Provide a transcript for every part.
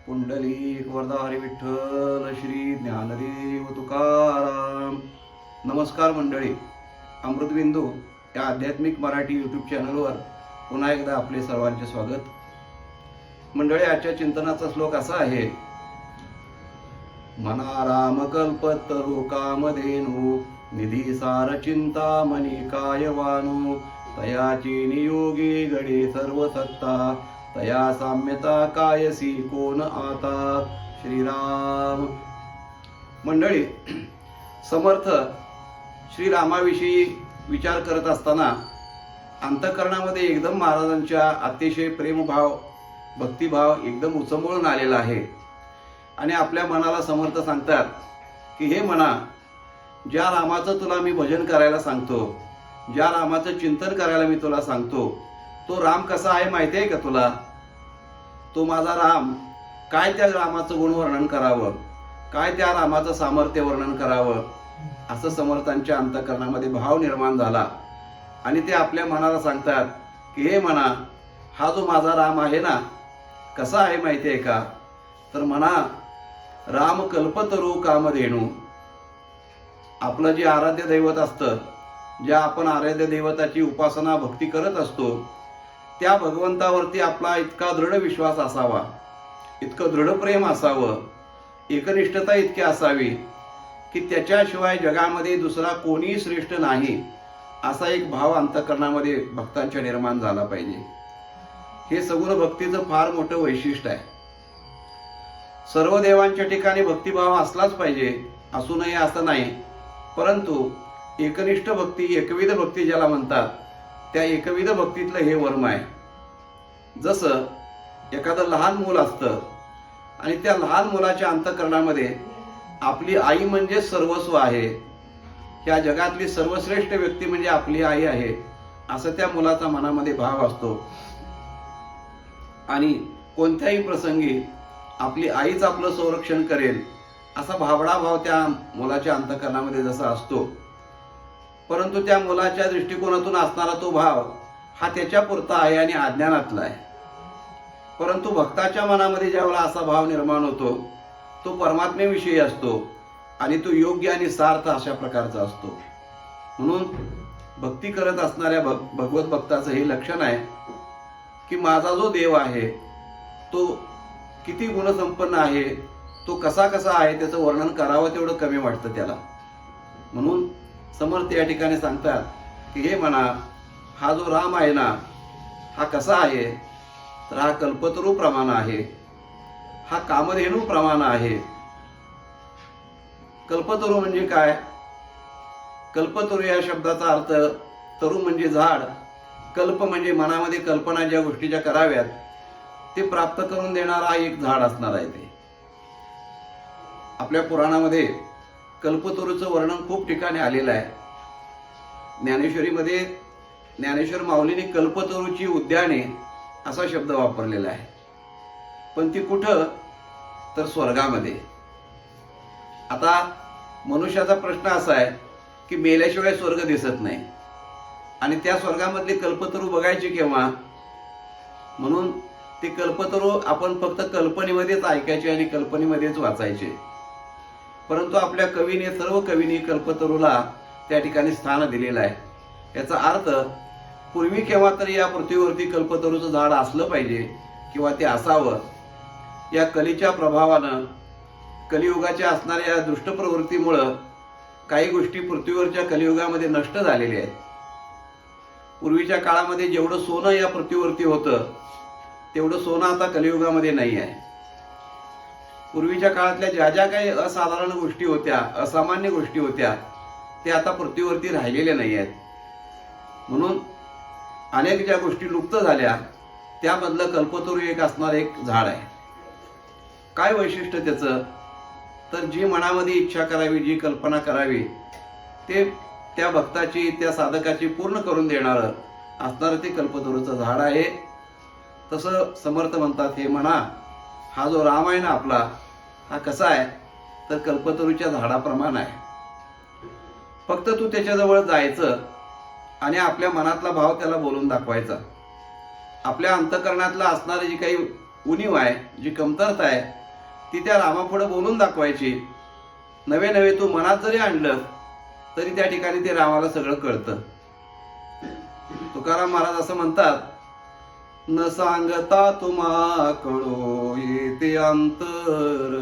पुंडलिक वरदा हरी विठ्ठल श्री ज्ञानदेव तुकाराम. नमस्कार मंडळी, अमृतबिंदू या आध्यात्मिक मराठी यूट्यूब चॅनलवर पुन्हा एकदा आपले सर्वांचे स्वागत. मंडळी, आजच्या चिंतनाचा श्लोक असा आहे: मना राम कल्पतरू कामधेनु निधी सार चिंतामणी कायवानु तयाची नियोगी घडे सर्व सत्ता तया साम्यता कायसी कोण आता. श्रीराम. मंडळी, समर्थ श्रीरामाविषयी विचार करत असताना अंतःकरणामध्ये एकदम महाराजांच्या अतिशय प्रेमभाव भक्तिभाव एकदम उचंबळून आलेला आहे. आणि आपल्या मनाला समर्थ सांगतात की हे मना, ज्या रामाचं तुला मी भजन करायला सांगतो, ज्या रामाचं चिंतन करायला मी तुला सांगतो, तो राम कसा आहे माहिती आहे का तुला? तो माझा राम, काय त्या रामाचं गुणवर्णन करावं, काय त्या रामाचं सामर्थ्य वर्णन करावं, असं समर्थांच्या अंतःकरणामध्ये भाव निर्माण झाला. आणि ते आपल्या मनाला सांगतात की हे मना, हा जो माझा राम आहे ना, कसा आहे माहिती आहे का? तर म्हणा, राम कल्पतरू कामधेनु. आपलं जे आराध्य दैवत असतं, ज्या आपण आराध्य दैवताची उपासना भक्ती करत असतो, त्या भगवंतावरती आपला इतका दृढ विश्वास असावा, इतकं दृढ प्रेम असावं, एकनिष्ठता इतकी असावी की त्याच्याशिवाय जगामध्ये दुसरा कोणीही श्रेष्ठ नाही, असा एक भाव अंतःकरणामध्ये भक्तांच्या निर्माण झाला पाहिजे. हे सगुण भक्तीचं फार मोठं वैशिष्ट्य आहे. सर्व देवांच्या ठिकाणी भक्तिभाव असलाच पाहिजे, असू नये असं नाही, परंतु एकनिष्ठ भक्ती, एकविध भक्ती ज्याला म्हणतात, त्या एकविध भक्तीतलं हे वर्म आहे. जसं एखादं लहान मूल असतं आणि त्या लहान मुलाच्या अंतःकरणामध्ये आपली आई म्हणजे सर्वस्व आहे, ह्या जगातली सर्वश्रेष्ठ व्यक्ती म्हणजे आपली आई आहे, असं त्या मुलाचा मनामध्ये भाव असतो. आणि कोणत्याही प्रसंगी आपली आईच आपलं संरक्षण करेल असा भावडा भाव त्या मुलाच्या अंतःकरणामध्ये जसा असतो. परंतु त्या मुलाच्या दृष्टिकोनातून असणारा तो भाव हा त्याच्यापुरता आहे आणि अज्ञानातला आहे. परंतु भक्ताच्या मनामध्ये ज्यावेळेला असा भाव निर्माण होतो, तो परमात्म्याविषयी असतो आणि तो योग्य आणि सार्थ अशा प्रकारचा असतो. म्हणून भक्ती करत असणाऱ्या भगवत भक्ताचं हे लक्षण आहे की माझा जो देव आहे तो किती गुणसंपन्न आहे, तो कसा कसा आहे, त्याचं वर्णन करावं तेवढं कमी वाटतं त्याला. म्हणून समर्थ या ठिकाणी सांगतात की हे म्हणा, हा जो राम आहे ना, हा कसा आहे? तर हा कल्पतरू प्रमाण आहे, हा कामधेनु प्रमाण आहे. कल्पतरू म्हणजे काय? कल्पतरू या शब्दाचा अर्थ, तरू म्हणजे झाड, कल्प म्हणजे मनामध्ये कल्पना ज्या गोष्टीच्या कराव्यात ते प्राप्त करून देणारा एक झाड असणार आहे. ते आपल्या पुराणामध्ये कल्पतरूचं वर्णन खूप ठिकाणी आलेलं आहे. ज्ञानेश्वरीमध्ये ज्ञानेश्वर माऊलीने कल्पतरूची उद्याने असा शब्द वापरलेला आहे. पण ती कुठं? तर स्वर्गामध्ये. आता मनुष्याचा प्रश्न असा आहे की मेल्याशिवाय स्वर्ग दिसत नाही आणि त्या स्वर्गामधली कल्पतरू बघायची केव्हा? म्हणून ते कल्पतरू आपण फक्त कल्पनेमध्येच ऐकायचे आणि कल्पनेमध्येच वाचायचे. परंतु आपल्या कवीने, सर्व कवीने कल्पतरूला त्या ठिकाणी स्थान दिलेलं आहे. याचा अर्थ पूर्वी केव्हा तरी या पृथ्वीवरती कल्पतरूचं झाड असलं पाहिजे किंवा ते असावं. या कलीच्या प्रभावानं, कलियुगाच्या असणाऱ्या दुष्ट प्रवृत्तीमुळं काही गोष्टी पृथ्वीवरच्या कलियुगामध्ये नष्ट झालेल्या आहेत. पूर्वीच्या काळामध्ये जेवढं सोनं या पृथ्वीवरती होतं तेवढं सोनं आता कलियुगामध्ये नाही आहे. पूर्वीच्या काळातल्या ज्या ज्या काही असाधारण गोष्टी होत्या, असामान्य गोष्टी होत्या, ते आता पृथ्वीवरती राहिलेल्या नाही आहेत. म्हणून अनेक ज्या गोष्टी लुप्त झाल्या त्यामधलं कल्पतरू एक असणार एक झाड आहे. काय वैशिष्ट्य त्याचं? तर जी मनामध्ये इच्छा करावी, जी कल्पना करावी, ते त्या भक्ताची, त्या साधकाची पूर्ण करून देणारं असणारं ते कल्पतरूचं झाड आहे. तसं समर्थ म्हणतात, हे म्हणा, हा जो राम आहे ना आपला, हा कसा आहे? तर कल्पतरूच्या झाडाप्रमाणे आहे. फक्त तू त्याच्याजवळ जायचं आणि आपल्या मनातला भाव त्याला बोलून दाखवायचा. आपल्या अंतःकरणातला असणारी जी काही उणीव आहे, जी कमतरता आहे, ती त्या रामापुढे बोलून दाखवायची. नवे नवे तू मनात जरी आणलं तरी त्या ठिकाणी ते रामाला सगळं कळतं. तुकाराम महाराज असं म्हणतात, न सांगता तुम्हा कळो येते अंतर,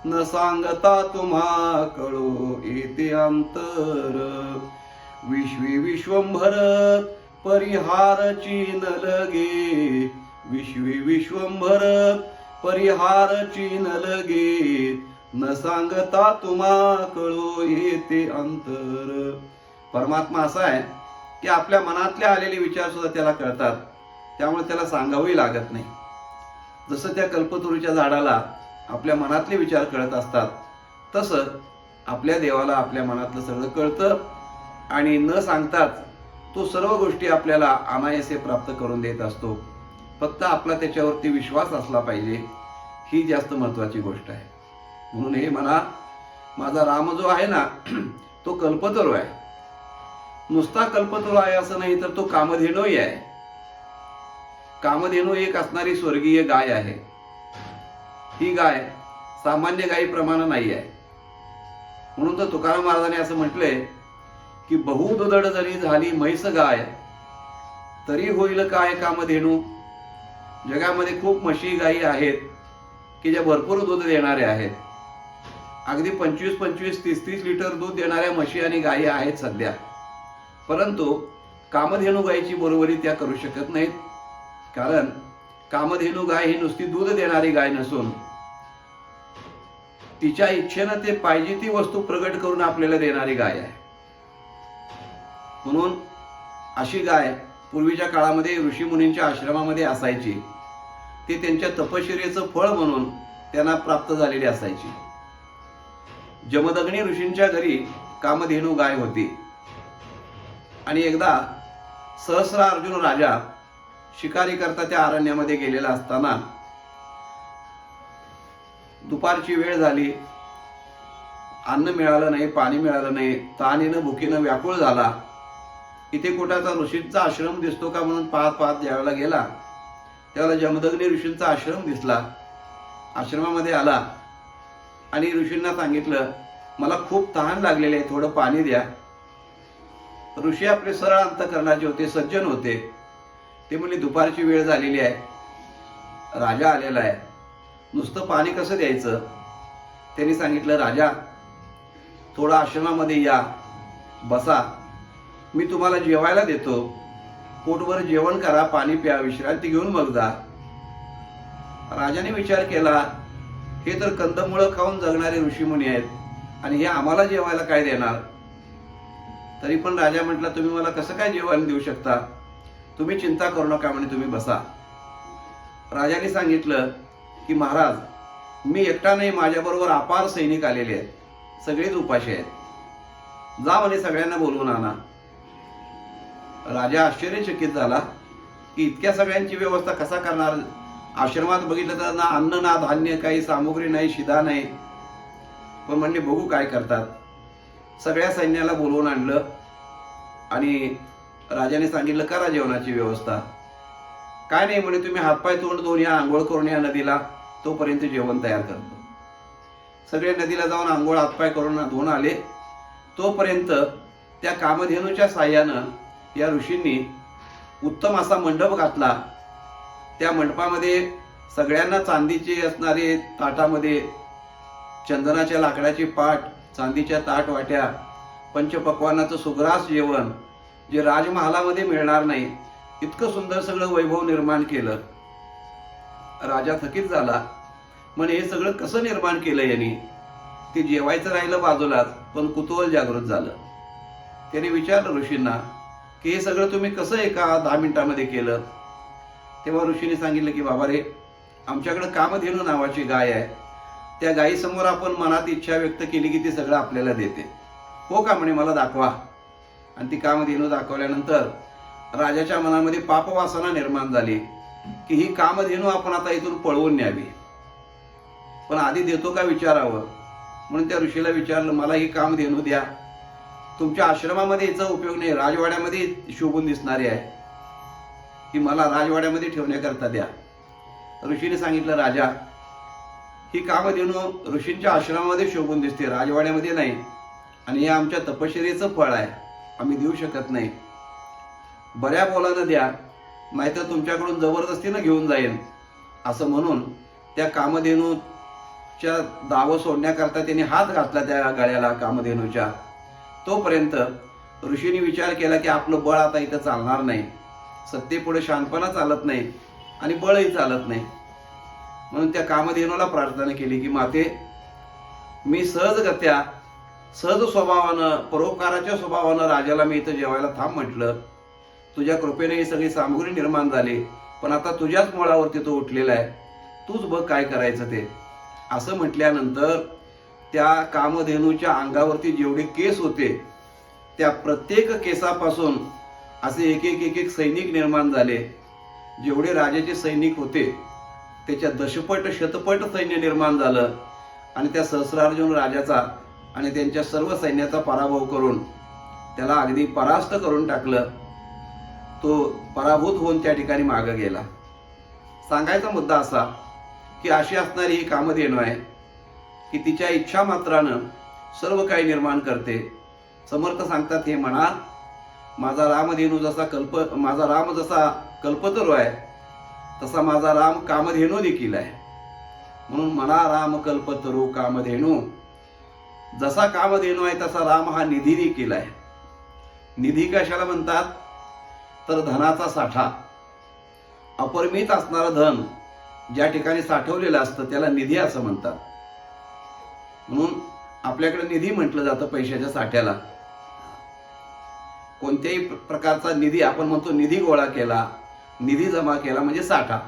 न सांगता तुम्हा कळो येते अंतर, विश्वी विश्वंभर परिहारची न लगे, विश्वी विश्वंभर परिहारची न लगे, न सांगता तुम्हा कळो येते अंतर. परमात्मा असा आहे की आपल्या मनातले आलेले विचार सुद्धा त्याला कळतात, त्यामुळे त्याला सांगावंही लागत नाही. जसं त्या कल्पतरूच्या झाडाला आपल्या मनातले विचार कळत असतात, तसं आपल्या देवाला आपल्या मनातलं सगळं कळतं आणि न सांगताच तो सर्व गोष्टी आपल्याला अनायासे प्राप्त करून देत असतो. फक्त आपला त्याच्यावरती विश्वास असला पाहिजे, ही जास्त महत्वाची गोष्ट आहे. म्हणून हे म्हणा, माझा राम जो आहे ना तो कल्पतरू आहे. नुसता कल्पतरू आहे असं नाही, तर तो कामधेनूही आहे. कामधेनू एक असणारी स्वर्गीय गाय आहे. ही गाय सामान्य गायीप्रमाणे नाही आहे. म्हणून तर तुकाराम महाराजांनी असं म्हटलंय की बहुदुधड जरी झाली म्हैस गाय, तरी होईल काय कामधेनू. जगामध्ये खूप म्हशी गायी आहेत की ज्या भरपूर दूध देणाऱ्या आहेत. अगदी 25-25, 30-30 लिटर दूध देणाऱ्या म्हशी आणि गायी आहेत सध्या. परंतु कामधेनू गायीची बरोबरी त्या करू शकत नाहीत. कारण कामधेनू गाय ही नुसती दूध देणारी गाय नसून तिच्या इच्छेनं ते पाहिजे ती वस्तू प्रगट करून आपल्याला देणारी गाय आहे. म्हणून अशी गाय पूर्वीच्या काळामध्ये ऋषीमुनींच्या आश्रमामध्ये असायची. ती त्यांच्या तपश्चर्येचं फळ म्हणून त्यांना प्राप्त झालेली असायची. जमदग्नी ऋषींच्या घरी कामधेनू गाय होती. आणि एकदा सहस्रार्जुन राजा शिकारी करता त्या अरण्यामध्ये गेलेला असताना दुपारची वेळ झाली, अन्न मिळालं नाही, पाणी मिळालं नाही, तहानेनं भुकीनं व्याकुळ झाला. इथे कुठाचा ऋषींचा आश्रम दिसतो का म्हणून पाहत पाहत ज्यावेळेला गेला, त्यावेळेला जमदग्नी ऋषींचा आश्रम दिसला. आश्रमामध्ये आला आणि ऋषींना सांगितलं, मला खूप तहान लागलेली आहे, थोडं पाणी द्या. ऋषी आपले सरळ अंतकरणाचे होते, सज्जन होते. ते म्हणले, दुपारची वेळ झालेली आहे, राजा आलेला आहे, नुसतं पाणी कसं द्यायचं. त्यांनी सांगितलं, राजा थोडं आश्रमामध्ये या, बसा, मी तुम्हाला जेवायला देतो, पोटभर जेवण करा, पाणी प्या, विश्रांती घेऊन मग जा. राजाने विचार केला, हे तर कंदमुळं खाऊन जगणारे ऋषीमुनी आहेत आणि हे आम्हाला जेवायला काय देणार. तरी पण राजा म्हटला, तुम्ही मला कसं काय जेवण देऊ शकता, तुम्ही चिंता करू नका, म्हणे तुम्ही बसा. राजाने सांगितलं की महाराज, मी एकटा नाही, माझ्याबरोबर अपार सैनिक आलेले आहेत, सगळेच उपाशी आहेत, जा म्हणे सगळ्यांना बोलवून आणा. राजा आश्चर्यचकित झाला की इतक्या सगळ्यांची व्यवस्था कसा करणार. आश्रमात बघितलं तर ना अन्न ना धान्य, काही सामुग्री नाही, शिदा नाही. पण म्हणले बघू काय करतात. सगळ्या सैन्याला बोलवून आणलं आणि राजाने सांगितलं, करा जेवणाची व्यवस्था. काय नाही म्हणे, तुम्ही हातपाय तोंड धुवून या, आंघोळ करून या नदीला, तोपर्यंत जेवण तयार करतो. सगळे नदीला जाऊन आंघोळ हातपाय करून धुवून आले. तोपर्यंत त्या कामधेनूच्या साह्यानं या ऋषींनी उत्तम असा मंडप घातला. त्या मंडपामध्ये सगळ्यांना चांदीचे असणारे ताटामध्ये चंदनाच्या लाकडाची पाट, चांदीच्या ताट वाट्या, पंचपक्वानाचं सुग्रास जेवण, जे राजमहालामध्ये मिळणार नाही, इतकं सुंदर सगळं वैभव निर्माण केलं. राजा थकीत झाला, म्हणे हे सगळं कसं निर्माण केलं यांनी. ते जेवायचं राहिलं बाजूलाच, पण कुतूहल जागृत झालं. त्याने विचारलं ऋषींना की हे सगळं तुम्ही कसं एका 10 मिनिटामध्ये केलं. तेव्हा ऋषीने सांगितलं की बाबा रे, आमच्याकडे कामधेनू नावाची गाय आहे, त्या गायीसमोर आपण मनात इच्छा व्यक्त केली की ती सगळं आपल्याला देते. हो का म्हणे, मला दाखवा. आणि ती कामधेनू दाखवल्यानंतर राजाच्या मनामध्ये पापवासना निर्माण झाली की ही कामधेनू आपण आता इथून पळवून न्यावी, पण आधी देतो का विचारावं. म्हणून त्या ऋषीला विचारलं, मला ही कामधेनू द्या, तुमच्या आश्रमामध्ये याचा उपयोग नाही, राजवाड्यामध्ये शोभून दिसणारी आहे, की मला राजवाड्यामध्ये ठेवण्याकरता द्या. ऋषीने सांगितलं, राजा, ही कामधेनू ऋषींच्या आश्रमामध्ये शोभून दिसते, राजवाड्यामध्ये नाही, आणि हे आमच्या तपश्चर्येचं फळ आहे, आम्ही देऊ शकत नाही. बऱ्या बोलानं द्या, नाहीतर तुमच्याकडून जबरदस्तीनं घेऊन जाईन. असं म्हणून त्या कामधेनूच्या दाव सोडण्याकरता त्यांनी हात घातला त्या गळ्याला कामधेनूच्या. तोपर्यंत ऋषीने विचार केला की आपलं बळ आता इथं चालणार नाही, सत्तेपुढे शहाणपणा चालत नाही आणि बळही चालत नाही. म्हणून त्या कामधेनूला प्रार्थना केली की माते, मी सहजगत्या सहज स्वभावानं परोपकाराच्या स्वभावानं राजाला मी इथं जेवायला थांब म्हटलं. तुझ्या कृपेने ही सगळी सामग्री निर्माण झाली, पण आता तुझ्याच मुळावरती तो उठलेला आहे, तूच बघ काय करायचं ते. असं म्हटल्यानंतर त्या कामधेनूच्या अंगावरती जेवढे केस होते त्या प्रत्येक केसापासून असे एक एक एक एक सैनिक निर्माण झाले. जेवढे राजाचे सैनिक होते त्याच्या दशपट शतपट सैन्य निर्माण झालं आणि त्या सहस्रार्जुन राजाचा आणि त्यांच्या सर्व सैन्याचा पराभव करून त्याला अगदी परास्त करून टाकलं. तो पराभूत होऊन त्या ठिकाणी मागे गेला. सांगायचा मुद्दा असा की अशी असणारी ही कामधेनू आहे की तिच्या इच्छा मात्रानं सर्व काही निर्माण करते. समर्थ सांगतात, हे म्हणा, माझा रामधेनू माझा राम जसा कल्पतरू आहे तसा माझा राम कामधेनू देखील आहे. म्हणून म्हणा, राम कल्पतरू कामधेनू. जसा कामधेनू आहे तसा राम हा निधी देखील आहे. निधी कशाला म्हणतात तर धनाचा साठा. अपरिमित असणारं धन ज्या ठिकाणी साठवलेलं असतं त्याला निधी असं म्हणतात. म्हणून आपल्याकडे निधी म्हटलं जातं पैशाच्या साठ्याला. कोणत्याही प्रकारचा निधी आपण म्हणतो निधी गोळा केला, निधी जमा केला म्हणजे साठा.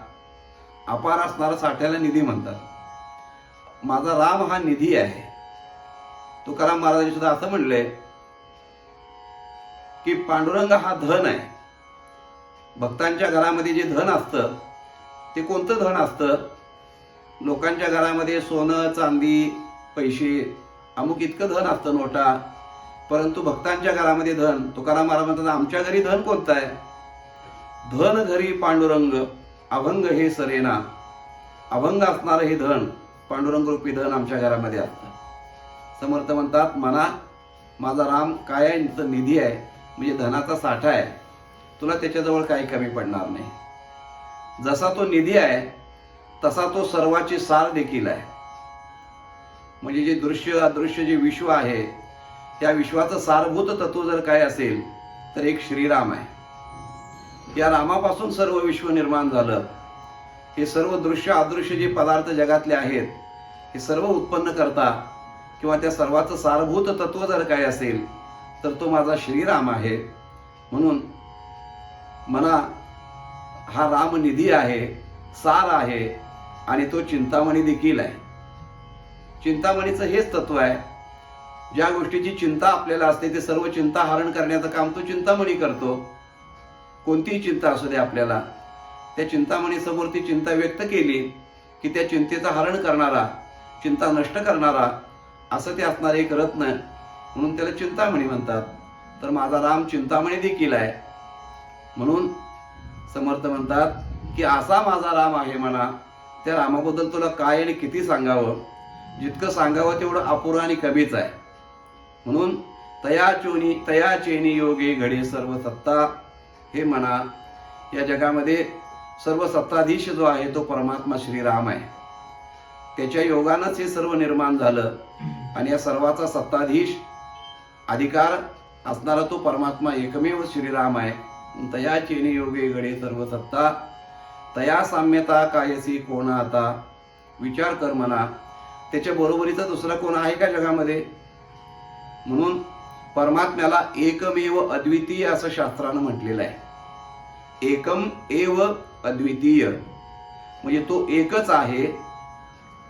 अपार असणारा साठ्याला निधी म्हणतात. माझा राम हा निधी आहे. तुकाराम महाराजांनी सुद्धा असं म्हणलंय की पांडुरंग हा धन आहे. भक्तांच्या घरामध्ये जे धन असतं ते कोणतं धन असतं? लोकांच्या घरामध्ये सोनं चांदी पैसे अमुक इतकं धन असतं, नोटा. परंतु भक्तांच्या घरामध्ये धन, तुकाराम महाराज म्हणतात, आमच्या घरी धन कोणतं आहे? धन घरी पांडुरंग अभंग हे सरेना. अभंग असणारं हे धन, पांडुरंग रूपी धन आमच्या घरामध्ये असतं. समर्थ म्हणतात, म्हणा, माझा राम काय आहे तर निधी आहे, म्हणजे धनाचा साठा आहे. तुला त्याच्याजवळ काही कमी पडणार नाही. जसा तो निधी आहे तसा तो सर्वाची सार देखील आहे. म्हणजे जे दृश्य अदृश्य जे विश्व आहे त्या विश्वाचं सारभूत तत्व जर काय असेल तर एक श्रीराम आहे. या रामापासून सर्व विश्व निर्माण झालं. हे सर्व दृश्य अदृश्य जे पदार्थ जगातले आहेत हे सर्व उत्पन्न करता किंवा त्या सर्वाचं सारभूत तत्व जर काय असेल तर तो माझा श्रीराम आहे. म्हणून म्हणा, हा राम निधी आहे, सार आहे आणि तो चिंतामणी देखील आहे. चिंतामणीचं हेच तत्व आहे. ज्या गोष्टीची चिंता आपल्याला असते ते सर्व चिंता हरण करण्याचं काम तो चिंतामणी करतो. कोणतीही चिंता असू दे आपल्याला, त्या चिंतामणी समोर ती चिंता व्यक्त केली की त्या चिंतेचं हरण करणारा, चिंता नष्ट करणारा असं ते असणार एक रत्न, म्हणून त्याला चिंतामणी म्हणतात. तर माझा राम चिंतामणी देखील आहे. म्हणून समर्थ म्हणतात की असा माझा राम आहे म्हणा. त्या रामाबद्दल तुला काय आणि किती सांगावं, जितकं सांगावं तेवढं अपुरं आणि कमीच आहे. म्हणून तया चेनी योगे घडे सर्व सत्ता. हे म्हणा, या जगामध्ये सर्व सत्ताधीश जो आहे तो परमात्मा श्रीराम आहे. त्याच्या योगानंच हे सर्व निर्माण झालं आणि या सर्वाचा सत्ताधीश अधिकार असणारा तो परमात्मा एकमेव श्रीराम आहे. तया चेनी योगे घडे सर्व सत्ता, तया साम्यता कायसी कोण आता. विचार कर म्हणा, त्याच्या बरोबरीचा दुसरा कोण आहे का जगामध्ये? म्हणून परमात्म्याला एकमेव अद्वितीय असं शास्त्रानं म्हटलेलं आहे. एकम एव अद्वितीय म्हणजे तो एकच आहे.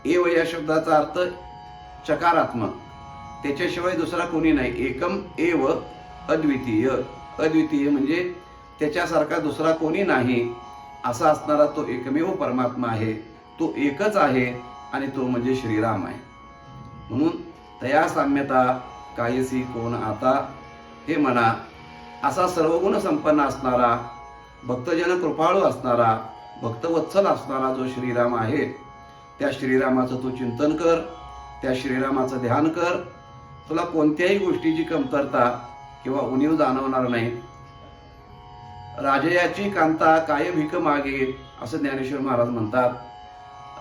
एव या शब्दाचा अर्थ चकारात्मक, त्याच्याशिवाय दुसरा कोणी नाही. एकम एव अद्वितीय. अद्वितीय म्हणजे त्याच्यासारखा दुसरा कोणी नाही असा असणारा तो एकमेव परमात्मा आहे. तो एकच आहे आणि तो म्हणजे श्रीराम आहे. म्हणून तया साम्यता कायसी कोण आता. हे म्हणा, असा सर्वगुण संपन्न असणारा, भक्तजन कृपाळू असणारा, भक्तवत्सल असणारा जो श्रीराम आहे, त्या श्रीरामाचं तू चिंतन कर, त्या श्रीरामाचं ध्यान कर. तुला कोणत्याही गोष्टीची कमतरता किंवा उणीव जाणवणार नाही. राजयाची कांता काय भीक मागे, असं ज्ञानेश्वर महाराज म्हणतात.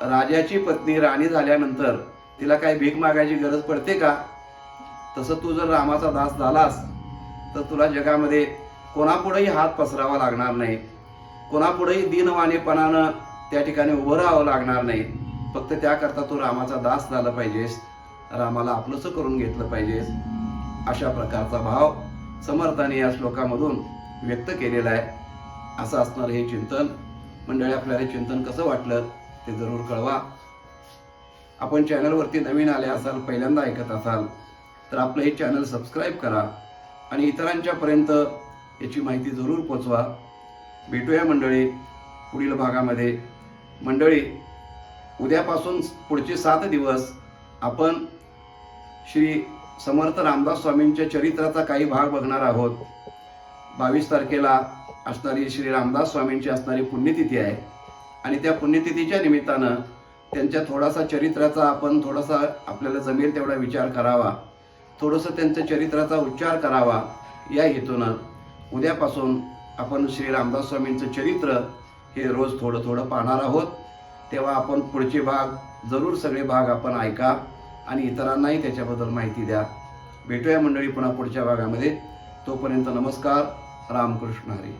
राजाची पत्नी राणी झाल्यानंतर तिला काही भीक मागायची गरज पडते का? तसं तू जर रामाचा दास झालास तर तुला जगामध्ये कोणापुढेही हात पसरावा लागणार नाही, कोणापुढेही दीनवाणेपणानं त्या ठिकाणी उभं राहावं लागणार नाही. फक्त त्याकरता तू रामाचा दास झाला पाहिजेस, रामाला आपलंसं करून घेतलं पाहिजेस. अशा प्रकारचा भाव समर्थाने या श्लोकामधून व्यक्त केलेला आहे. असं असणार हे चिंतन. मंडळी, आपल्याला हे चिंतन कसं वाटलं ते जरूर कळवा. आपण चॅनलवरती नवीन आले असाल, पहिल्यांदा ऐकत असाल तर आपलं हे चॅनल सबस्क्राईब करा आणि इतरांच्यापर्यंत याची माहिती जरूर पोचवा. भेटूया मंडळी पुढील भागामध्ये. मंडळी, उद्यापासून पुढचे 7 दिवस आपण श्री समर्थ रामदास स्वामींच्या चरित्राचा काही भाग बघणार आहोत. 22 तारखेला असणारी श्री रामदास स्वामींची असणारी पुण्यतिथी आहे आणि त्या पुण्यतिथीच्या निमित्तानं त्यांच्या थोडासा चरित्राचा आपण थोडासा आपल्याला जमेल तेवढा विचार करावा, थोडंसं त्यांच्या चरित्राचा उच्चार करावा. या हेतूनं उद्यापासून आपण श्री रामदास स्वामींचं चरित्र हे रोज थोडं थोडं पाहणार आहोत. तेव्हा आपण पुढचे भाग जरूर सगळे भाग आपण ऐका आणि इतरांनाही त्याच्याबद्दल माहिती द्या. भेटूया मंडळी पुन्हा पुढच्या भागामध्ये. तोपर्यंत नमस्कार. रामकृष्ण हरी.